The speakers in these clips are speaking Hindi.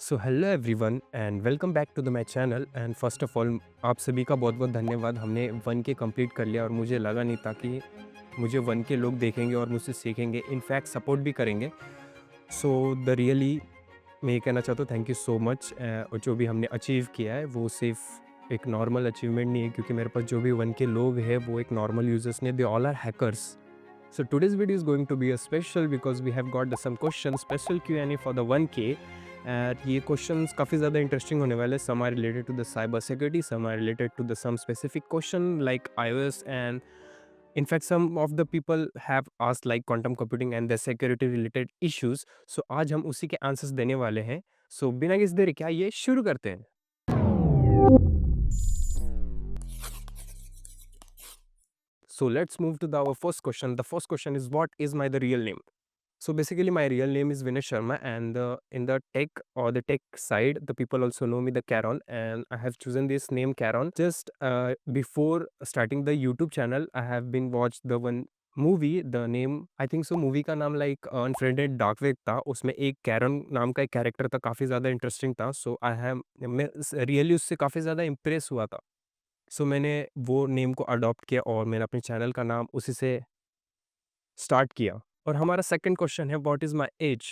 So hello everyone and welcome back to the my channel and first of all आप सभी का बहुत बहुत धन्यवाद। हमने 1K कंप्लीट कर लिया और मुझे लगा नहीं था कि मुझे 1K लोग देखेंगे और मुझसे सीखेंगे, इनफैक्ट सपोर्ट भी करेंगे। सो द रियली मैं ये कहना चाहता हूँ थैंक यू सो मच। और जो भी हमने अचीव किया है वो सिर्फ एक नॉर्मल अचीवमेंट नहीं है, क्योंकि मेरे पास जो भी 1K लोग हैं वो एक नॉर्मल यूजर्स ने, they all are hackers. So today's video is going to be a special because we have got some questions, special Q&A for the 1K. ये questions काफ़ी ज़्यादा interesting होने वाले. Some are related to the cyber security, some are related to the some specific question like iOS, and in fact some of the people have asked like quantum computing and the security related issues. So आज हम उसी के answers देने वाले हैं. So बिना किसी देरी के आइए शुरू करते हैं. So let's move to our first question. The first question is, what is my the real name? So basically, my real name is Vinay Sharma, and in the tech or the tech side, the people also know me the Caron, and I have chosen this name Caron just before starting the YouTube channel. I have been watched the one movie, the name I think so, movie का नाम लाइक अनफ्रेंडेड डार्क वेब था। उसमें एक कैरन नाम का एक कैरेक्टर था, काफ़ी ज़्यादा इंटरेस्टिंग था। सो आई हैव मैं रियली उससे काफ़ी ज़्यादा इम्प्रेस हुआ था। सो मैंने वो नेम को अडॉप्ट किया और मैंने अपने चैनल का नाम उसी से स्टार्ट किया। और हमारा सेकंड क्वेश्चन है, व्हाट इज़ माय एज?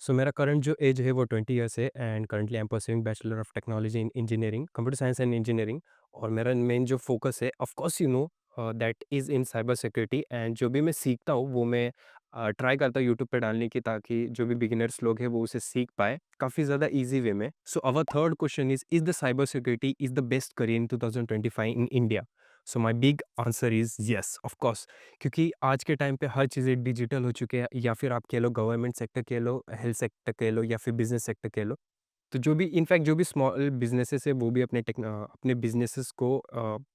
सो मेरा करंट जो एज है वो 20 ईयर्स है, and currently I am pursuing bachelor of technology in engineering, computer science and engineering. और मेरा मेन जो फोकस है, of course you know, that is in cyber security. And जो भी मैं सीखता हूँ वो मैं ट्राई करता हूँ यूट्यूब पे डालने की, ताकि जो भी बिगिनर्स लोग हैं वो उसे सीख पाए काफ़ी ज़्यादा ईजी वे में। So our third question is the cyber security is the best career in 2025 in India? So my big answer is yes, of course. क्योंकि आज के टाइम पे हर चीज़ें डिजिटल हो चुकी है, या फिर आप कह लो गवर्नमेंट सेक्टर कह लो, हेल्थ सेक्टर कह लो, या फिर बिजनेस सेक्टर कह लो। तो जो भी इनफैक्ट जो भी स्मॉल बिजनेसेस है वो भी अपने बिजनेसेस को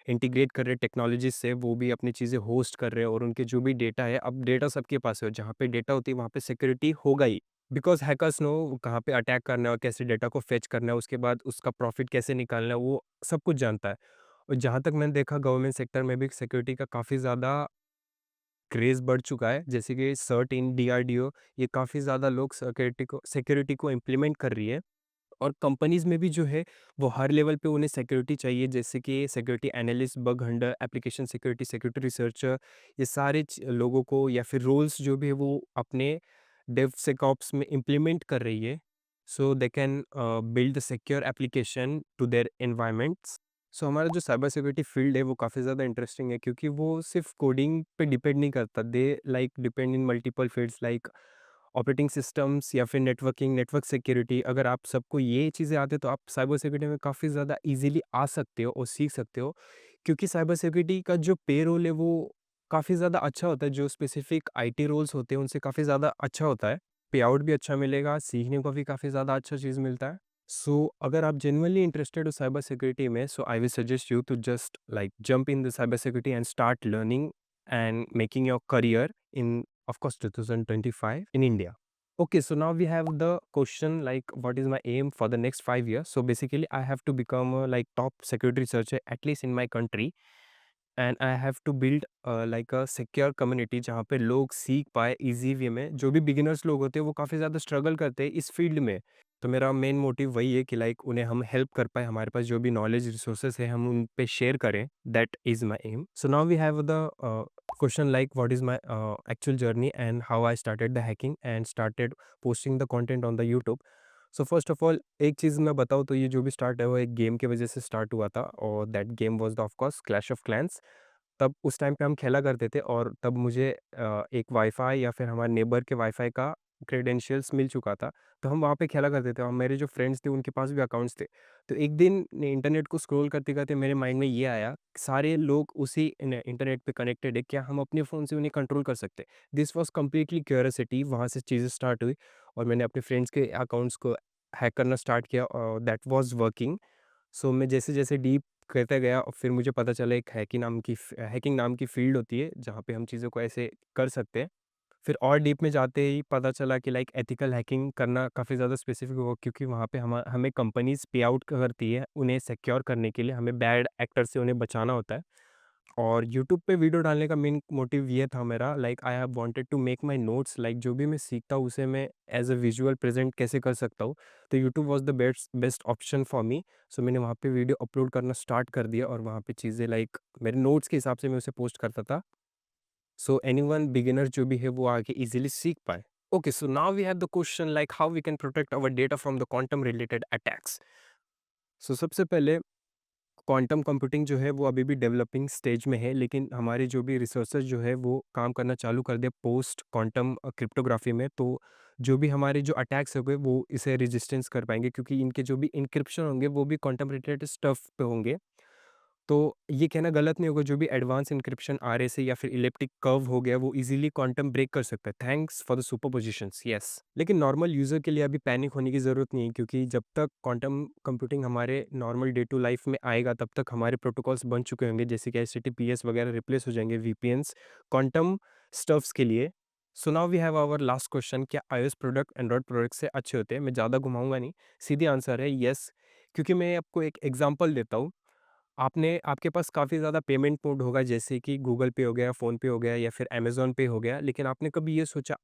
इंटीग्रेट कर रहे हैं टेक्नोलॉजी से, वो भी अपनी चीज़ें होस्ट कर रहे हैं, और उनके जो भी डेटा है, अब डेटा सबके पास है, जहाँ पे डेटा होती है वहाँ पे सिक्योरिटी होगा ही। बिकॉज हैकर्स नो कहाँ पे अटैक करना है और कैसे डेटा को फेच करना है, उसके बाद उसका प्रॉफिट कैसे निकालना है, वो सब कुछ जानता है। और जहाँ तक मैंने देखा गवर्नमेंट सेक्टर में भी सिक्योरिटी का काफ़ी ज़्यादा क्रेज़ बढ़ चुका है, जैसे कि सर्ट इन डीआरडीओ, ये काफ़ी ज़्यादा लोग सिक्योरिटी को इम्प्लीमेंट कर रही है। और कंपनीज़ में भी जो है वो हर लेवल पे उन्हें सिक्योरिटी चाहिए, जैसे कि security analyst, bug Hunter, application security, security researcher, ये सारे लोगों को या फिर रोल्स जो भी है वो अपने डेवसेकऑप्स में इम्प्लीमेंट कर रही है, so they can build the secure application to their environments. So हमारा जो साइबर सिक्योरिटी फील्ड है वो काफ़ी ज़्यादा इंटरेस्टिंग है, क्योंकि वो सिर्फ कोडिंग पे डिपेंड नहीं करता, they like depend in multiple fields like operating systems या फिर नेटवर्किंग, नेटवर्क सिक्योरिटी। अगर आप सबको ये चीज़ें आती है तो आप साइबर सिक्योरिटी में काफ़ी ज़्यादा इजीली आ सकते हो और सीख सकते हो, क्योंकि साइबर सिक्योरिटी का जो पे रोल है वो काफ़ी ज़्यादा अच्छा होता है। जो स्पेसिफिक आईटी रोल्स होते हैं उनसे काफ़ी ज़्यादा अच्छा होता है, पे आउट भी अच्छा मिलेगा, सीखने को भी काफ़ी ज़्यादा अच्छा चीज़ मिलता है। सो अगर आप जेन्युइनली इंटरेस्टेड हो साइबर सिक्योरिटी में, so I will suggest you to just like jump in the cyber security and start learning and making your career in, of course, 2025 in India. Okay, so now we have the question like, what is my aim for the next 5 years? So basically, I have to become a like top security researcher at least in my country, and I have to build like a secure community जहाँ पे लोग सीख पाए इजी वे में। जो भी बिगिनर्स लोग होते हैं वो काफ़ी ज़्यादा स्ट्रगल करते हैं इस फील्ड में, तो मेरा मेन मोटिव वही है कि लाइक उन्हें हम हेल्प कर पाए, हमारे पास जो भी नॉलेज रिसोर्सेज है हम उन पे शेयर करें। That is my aim. So now we have the question like, what is my actual journey and how I started the hacking and started posting the content on the YouTube. So first of all एक चीज़ मैं बताऊँ तो ये जो भी स्टार्ट है वो एक गेम की वजह से स्टार्ट हुआ था, और that game was the of course clash of clans. तब उस टाइम पे हम खेला करते थे, और तब मुझे एक वाईफ़ाई या फिर हमारे नेबर के वाईफ़ाई का क्रेडेंशियल्स मिल चुका था, तो हम वहाँ पे खेला करते थे, और मेरे जो फ्रेंड्स थे उनके पास भी अकाउंट्स थे। तो एक दिन इंटरनेट को स्क्रॉल करते-करते मेरे माइंड में ये आया, सारे लोग उसी इंटरनेट पे कनेक्टेड है, क्या हम अपने फ़ोन से उन्हें कंट्रोल कर सकते हैं? दिस वाज़ कंप्लीटली क्यूरियोसिटी, वहाँ से चीज़ें स्टार्ट हुई, और मैंने अपने फ्रेंड्स के अकाउंट्स को हैक करना स्टार्ट किया, और दैट वाज़ वर्किंग। सो मैं जैसे-जैसे डीप करता गया और फिर मुझे पता चला एक हैकिंग नाम की फ़ील्ड होती है, जहाँ पे हम चीज़ों को ऐसे कर सकते हैं। फिर और डीप में जाते ही पता चला कि लाइक एथिकल हैकिंग करना काफ़ी ज़्यादा स्पेसिफ़िक होगा, क्योंकि वहाँ पे हमें कंपनीज़ पे आउट करती है, उन्हें सिक्योर करने के लिए हमें बैड एक्टर से उन्हें बचाना होता है। और यूट्यूब पे वीडियो डालने का मेन मोटिव ये था मेरा, like I have wanted to make my notes, like जो भी मैं सीखता हूँ उसे मैं एज़ अ विजुअल प्रेज़ेंट कैसे कर सकता हूँ। तो YouTube was the best best option for me. So मैंने वहाँ पे वीडियो अपलोड करना स्टार्ट कर दिया और वहाँ पे चीज़ें लाइक मेरे नोट्स के हिसाब से मैं उसे पोस्ट करता था। सो एनीवन बिगिनर जो भी है वो आके ईज़िली सीख पाए। Okay, so now we have the question like how we can protect our data from the quantum related attacks. So सबसे पहले क्वांटम कंप्यूटिंग जो है वो अभी भी डेवलपिंग स्टेज में है, लेकिन हमारे जो भी रिसर्चर्स जो है वो काम करना चालू कर दिया पोस्ट क्वांटम क्रिप्टोग्राफी में। तो जो भी हमारे जो अटैक्स होंगे वो इसे रेजिस्टेंस कर पाएंगे, क्योंकि इनके जो भी इनक्रिप्शन होंगे वो भी क्वांटम रिलेटेड स्टफ पे होंगे। तो ये कहना गलत नहीं होगा, जो भी एडवांस एन्क्रिप्शन आरएसए या फिर इलिप्टिक कर्व हो गया वो इजीली क्वांटम ब्रेक कर सकता है, थैंक्स फॉर द सुपरपोजिशंस, यस। लेकिन नॉर्मल यूज़र के लिए अभी पैनिक होने की ज़रूरत नहीं है, क्योंकि जब तक क्वांटम कंप्यूटिंग हमारे नॉर्मल डे टू लाइफ में आएगा तब तक हमारे प्रोटोकॉल्स बन चुके होंगे, जैसे कि एचटीटीपीएस वगैरह रिप्लेस हो जाएंगे वीपीएन्स क्वांटम स्टफ्स के लिए। So now we have our last question, क्या आईओएस प्रोडक्ट एंड्रॉयड प्रोडक्ट से अच्छे होते हैं? मैं ज़्यादा घुमाऊंगा नहीं, सीधी आंसर है यस। क्योंकि मैं आपको एक एग्जांपल देता हूँ। आपके पास काफ़ी ज़्यादा पेमेंट मोड होगा, जैसे कि गूगल पे हो गया, फ़ोनपे हो गया या फिर अमेज़न पे हो गया, लेकिन आपने कभी ये सोचा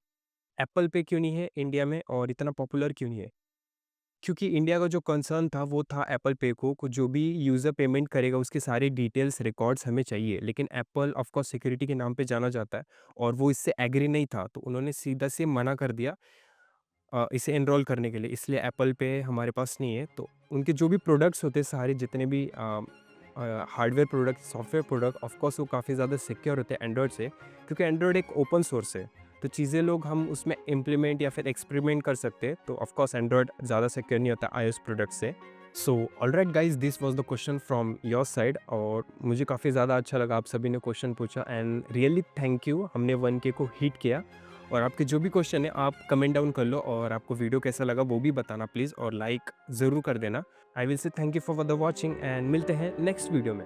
एप्पल पे क्यों नहीं है इंडिया में और इतना पॉपुलर क्यों नहीं है? क्योंकि इंडिया का जो कंसर्न था वो था एप्पल पे को जो भी यूज़र पेमेंट करेगा उसकी सारी डिटेल्स रिकॉर्ड्स हमें चाहिए, लेकिन एप्पल ऑफ कोर्स सिक्योरिटी के नाम पे जाना जाता है और वो इससे एग्री नहीं था, तो उन्होंने सीधा से मना कर दिया इसे एनरोल करने के लिए, इसलिए एप्पल पे हमारे पास नहीं है। तो उनके जो भी प्रोडक्ट्स होते हैं सारे जितने भी hardware product, software product, of course वो काफ़ी ज़्यादा सिक्योर होते हैं एंड्रॉयड से, क्योंकि एंड्रॉयड एक ओपन सोर्स है। तो चीज़ें लोग हम उसमें इम्प्लीमेंट या फिर एक्सपेरिमेंट कर सकते हैं, तो ऑफ कोर्स एंड्रॉयड ज़्यादा सिक्योर नहीं होता आईओएस प्रोडक्ट से। So alright guys, this was the question from your side और मुझे काफ़ी ज़्यादा अच्छा लगा आप सभी ने क्वेश्चन पूछा एंड रियली थैंक यू, हमने 1K को हिट किया। और आपके जो भी क्वेश्चन है आप कमेंट डाउन कर लो और आपको वीडियो कैसा लगा वो भी बताना प्लीज़, और लाइक ज़रूर कर देना। I will say thank you for the watching and मिलते हैं नेक्स्ट वीडियो में।